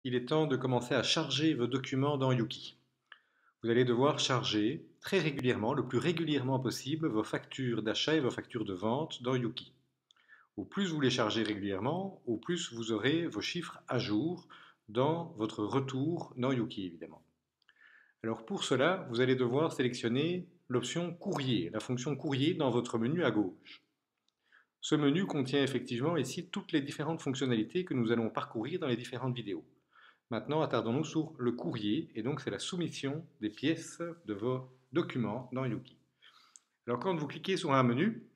Il est temps de commencer à charger vos documents dans Yuki. Vous allez devoir charger très régulièrement, le plus régulièrement possible, vos factures d'achat et vos factures de vente dans Yuki. Au plus vous les chargez régulièrement, au plus vous aurez vos chiffres à jour dans votre retour dans Yuki, évidemment. Alors pour cela, vous allez devoir sélectionner l'option courrier, la fonction courrier dans votre menu à gauche. Ce menu contient effectivement ici toutes les différentes fonctionnalités que nous allons parcourir dans les différentes vidéos. Maintenant, attardons-nous sur le courrier, et donc c'est la soumission des pièces de vos documents dans Yuki. Alors quand vous cliquez sur un menu,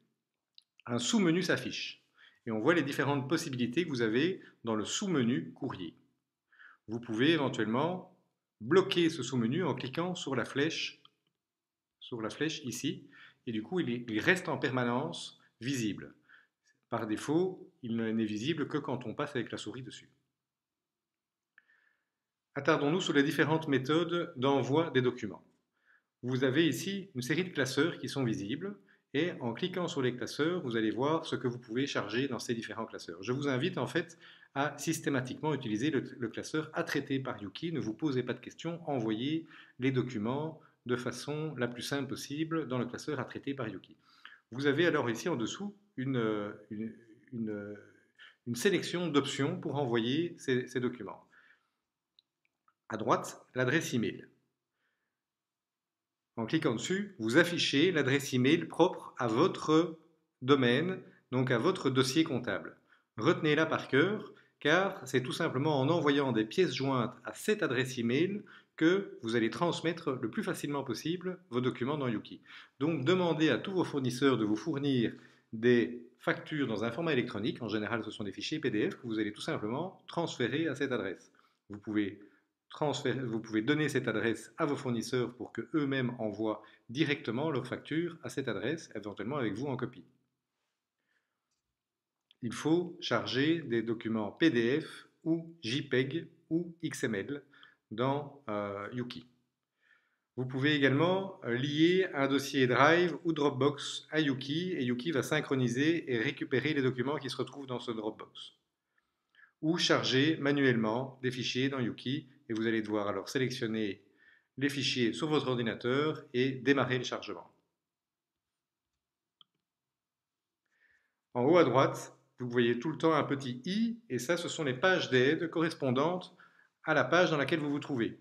un sous-menu s'affiche, et on voit les différentes possibilités que vous avez dans le sous-menu courrier. Vous pouvez éventuellement bloquer ce sous-menu en cliquant sur la flèche ici, et du coup il reste en permanence visible. Par défaut, il n'est visible que quand on passe avec la souris dessus. Attardons-nous sur les différentes méthodes d'envoi des documents. Vous avez ici une série de classeurs qui sont visibles et en cliquant sur les classeurs, vous allez voir ce que vous pouvez charger dans ces différents classeurs. Je vous invite en fait à systématiquement utiliser le classeur à traiter par Yuki. Ne vous posez pas de questions, envoyez les documents de façon la plus simple possible dans le classeur à traiter par Yuki. Vous avez alors ici en dessous une sélection d'options pour envoyer ces documents. À droite, l'adresse email. En cliquant dessus, vous affichez l'adresse email propre à votre domaine, donc à votre dossier comptable. Retenez-la par cœur, car c'est tout simplement en envoyant des pièces jointes à cette adresse email que vous allez transmettre le plus facilement possible vos documents dans Yuki. Donc demandez à tous vos fournisseurs de vous fournir des factures dans un format électronique, en général ce sont des fichiers PDF, que vous allez tout simplement transférer à cette adresse. Vous pouvez vous pouvez donner cette adresse à vos fournisseurs pour qu'eux-mêmes envoient directement leurs factures à cette adresse, éventuellement avec vous en copie. Il faut charger des documents PDF ou JPEG ou XML dans Yuki. Vous pouvez également lier un dossier Drive ou Dropbox à Yuki et Yuki va synchroniser et récupérer les documents qui se retrouvent dans ce Dropbox. Ou charger manuellement des fichiers dans Yuki et vous allez devoir alors sélectionner les fichiers sur votre ordinateur et démarrer le chargement. En haut à droite, vous voyez tout le temps un petit i et ça ce sont les pages d'aide correspondantes à la page dans laquelle vous vous trouvez.